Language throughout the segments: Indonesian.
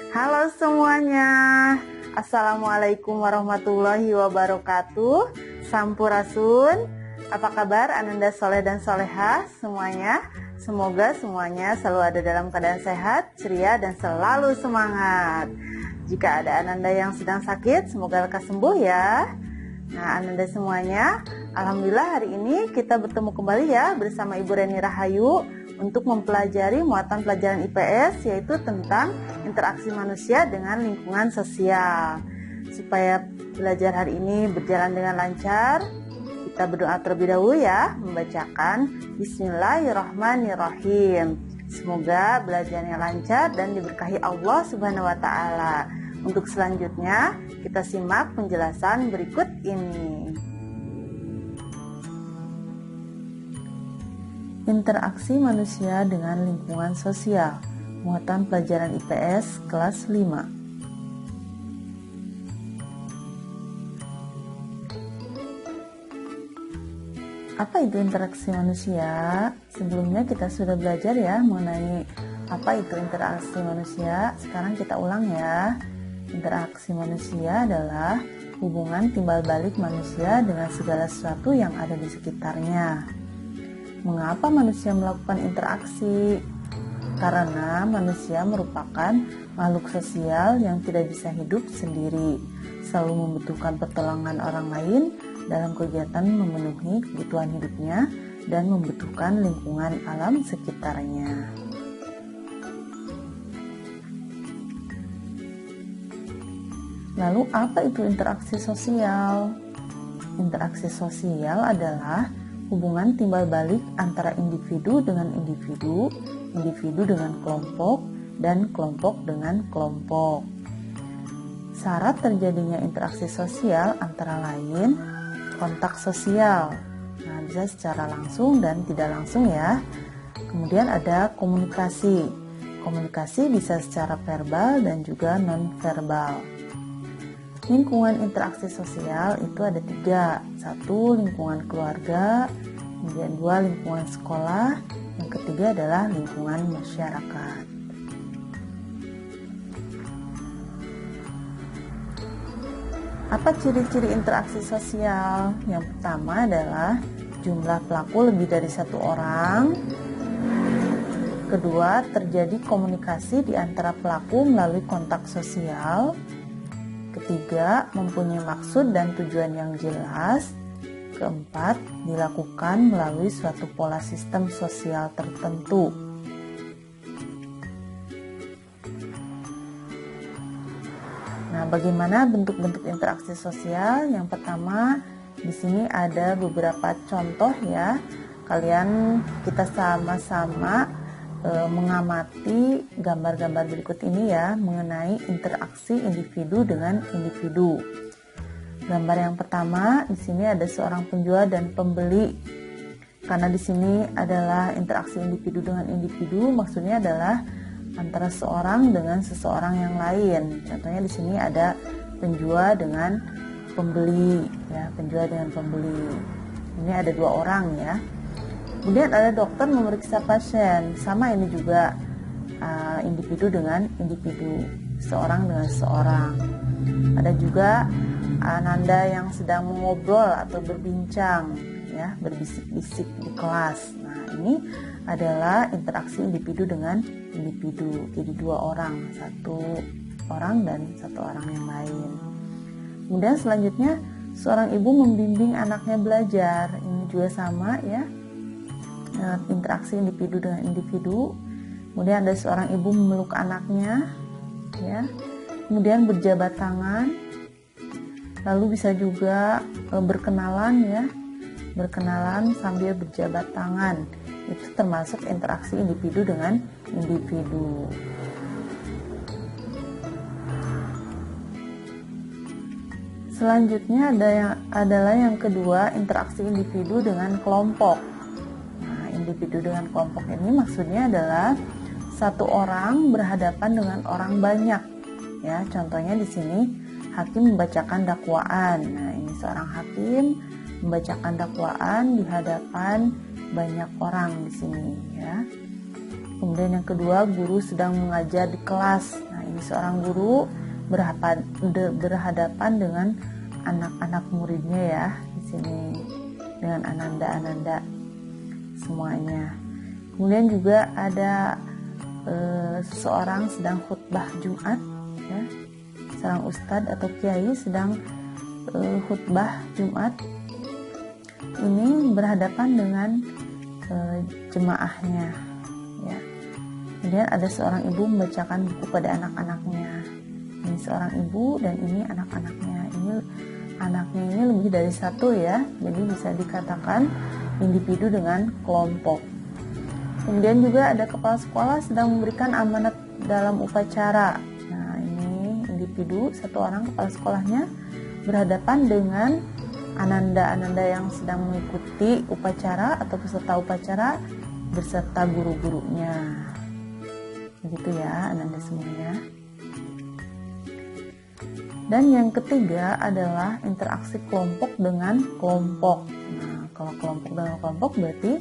Halo semuanya, Assalamualaikum warahmatullahi wabarakatuh. Sampurasun. Apa kabar Ananda Soleh dan Solehah semuanya? Semoga semuanya selalu ada dalam keadaan sehat, ceria, dan selalu semangat. Jika ada Ananda yang sedang sakit, semoga lekas sembuh ya. Nah, Ananda semuanya, alhamdulillah hari ini kita bertemu kembali ya bersama Ibu Reni Rahayu untuk mempelajari muatan pelajaran IPS, yaitu tentang interaksi manusia dengan lingkungan sosial. Supaya belajar hari ini berjalan dengan lancar, kita berdoa terlebih dahulu ya, membacakan Bismillahirrahmanirrahim. Semoga belajarnya lancar dan diberkahi Allah Subhanahu wa Ta'ala. Untuk selanjutnya, kita simak penjelasan berikut ini. Interaksi manusia dengan lingkungan sosial, muatan pelajaran IPS kelas 5. Apa itu interaksi manusia? Sebelumnya kita sudah belajar ya mengenai apa itu interaksi manusia. Sekarang kita ulang ya. Interaksi manusia adalah hubungan timbal balik manusia dengan segala sesuatu yang ada di sekitarnya. Mengapa manusia melakukan interaksi? Karena manusia merupakan makhluk sosial yang tidak bisa hidup sendiri, selalu membutuhkan pertolongan orang lain dalam kegiatan memenuhi kebutuhan hidupnya dan membutuhkan lingkungan alam sekitarnya. Lalu apa itu interaksi sosial? Interaksi sosial adalah hubungan timbal balik antara individu dengan individu, individu dengan kelompok, dan kelompok dengan kelompok. Syarat terjadinya interaksi sosial antara lain kontak sosial. Nah, bisa secara langsung dan tidak langsung ya. Kemudian ada komunikasi. Komunikasi bisa secara verbal dan juga non-verbal. Lingkungan interaksi sosial itu ada 3. 1, lingkungan keluarga, kemudian 2, lingkungan sekolah, yang ketiga adalah lingkungan masyarakat. Apa ciri-ciri interaksi sosial? Yang pertama adalah jumlah pelaku lebih dari 1 orang. Kedua, terjadi komunikasi di antara pelaku melalui kontak sosial. Ketiga, mempunyai maksud dan tujuan yang jelas. Keempat, dilakukan melalui suatu pola sistem sosial tertentu. Nah, bagaimana bentuk-bentuk interaksi sosial? Yang pertama, di sini ada beberapa contoh ya. Kita sama-sama mengamati gambar-gambar berikut ini ya mengenai interaksi individu dengan individu. Gambar yang pertama, di sini ada seorang penjual dan pembeli. Karena di sini adalah interaksi individu dengan individu, maksudnya adalah antara seorang dengan seseorang yang lain. Contohnya di sini ada penjual dengan pembeli ya, penjual dengan pembeli. Ini ada 2 orang ya. Kemudian ada dokter memeriksa pasien, sama ini juga individu dengan individu, seorang dengan seorang. Ada juga Ananda yang sedang mengobrol atau berbincang, ya, berbisik-bisik di kelas. Nah, ini adalah interaksi individu dengan individu, jadi 2 orang, 1 orang dan 1 orang yang lain. Kemudian selanjutnya seorang ibu membimbing anaknya belajar, ini juga sama ya. Interaksi individu dengan individu. Kemudian ada seorang ibu memeluk anaknya ya. Kemudian berjabat tangan. Lalu bisa juga berkenalan ya. Berkenalan sambil berjabat tangan. Itu termasuk interaksi individu dengan individu. Selanjutnya adalah yang kedua, interaksi individu dengan kelompok. Individu dengan kelompok ini maksudnya adalah 1 orang berhadapan dengan orang banyak ya. Contohnya di sini hakim membacakan dakwaan. Nah, ini seorang hakim membacakan dakwaan di hadapan banyak orang di sini ya. Kemudian yang kedua, guru sedang mengajar di kelas. Nah, ini Jadi seorang guru berhadapan dengan anak-anak muridnya ya di sini, dengan ananda-ananda semuanya. Kemudian juga ada seseorang sedang khutbah Jumat ya, seorang ustadz atau kiai sedang khutbah Jumat, ini berhadapan dengan jemaahnya ya. Kemudian ada seorang ibu membacakan buku pada anak-anaknya. Ini seorang ibu dan ini anak-anaknya. Ini anaknya ini lebih dari satu ya, jadi bisa dikatakan individu dengan kelompok. Kemudian juga ada kepala sekolah sedang memberikan amanat dalam upacara. Nah, ini individu, satu orang kepala sekolahnya berhadapan dengan ananda-ananda yang sedang mengikuti upacara atau peserta upacara beserta guru-gurunya. Begitu ya, ananda semuanya. Dan yang ketiga adalah interaksi kelompok dengan kelompok. Nah, kalau kelompok dengan kelompok berarti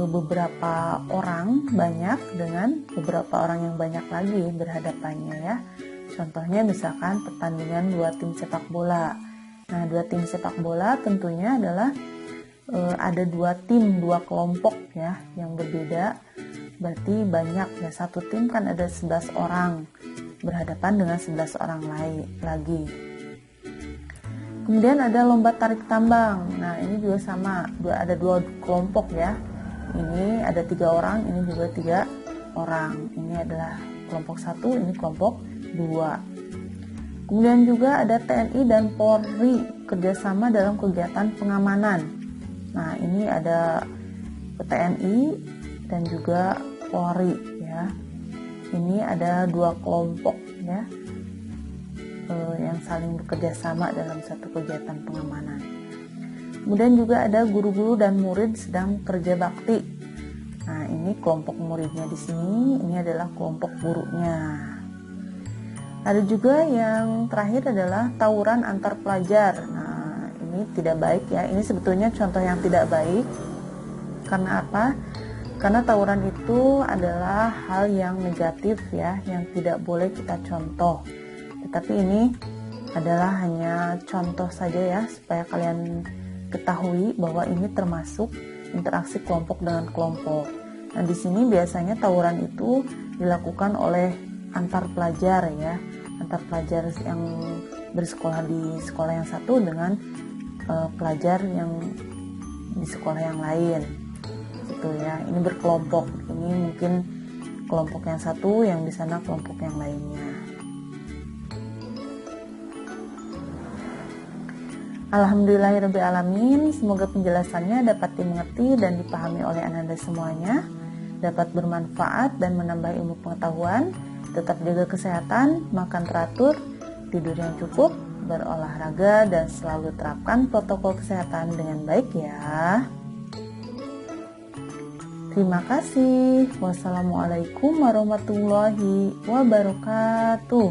beberapa orang banyak dengan beberapa orang yang banyak lagi berhadapannya ya. Contohnya misalkan pertandingan 2 tim sepak bola. Nah, 2 tim sepak bola tentunya adalah ada 2 tim, 2 kelompok ya yang berbeda. Berarti banyak ya, satu tim kan ada 11 orang berhadapan dengan 11 orang lain lagi. Kemudian ada lomba tarik tambang. Nah, ini juga sama, ada 2 kelompok ya. Ini ada 3 orang, ini juga 3 orang. Ini adalah kelompok 1, ini kelompok 2. Kemudian juga ada TNI dan Polri kerjasama dalam kegiatan pengamanan. Nah, ini ada TNI dan juga Polri ya. Ini ada 2 kelompok ya yang saling bekerjasama dalam satu kegiatan pengamanan. Kemudian juga ada guru-guru dan murid sedang kerja bakti. Nah, ini kelompok muridnya di sini, ini adalah kelompok gurunya. Ada juga yang terakhir adalah tawuran antar pelajar. Nah, ini tidak baik ya. Ini sebetulnya contoh yang tidak baik. Karena apa? Karena tawuran itu adalah hal yang negatif ya, yang tidak boleh kita contoh. Tetapi ini adalah hanya contoh saja ya, supaya kalian ketahui bahwa ini termasuk interaksi kelompok dengan kelompok. Nah, di sini biasanya tawuran itu dilakukan oleh antar pelajar ya, antar pelajar yang bersekolah di sekolah yang satu dengan pelajar yang di sekolah yang lain, gitu ya. Ini berkelompok. Ini mungkin kelompok yang satu, yang di sana kelompok yang lainnya. Alhamdulillahirrabbilalamin. Semoga penjelasannya dapat dimengerti dan dipahami oleh Ananda semuanya, dapat bermanfaat dan menambah ilmu pengetahuan. Tetap jaga kesehatan, makan teratur, tidur yang cukup, berolahraga, dan selalu terapkan protokol kesehatan dengan baik ya. Terima kasih. Wassalamualaikum warahmatullahi wabarakatuh.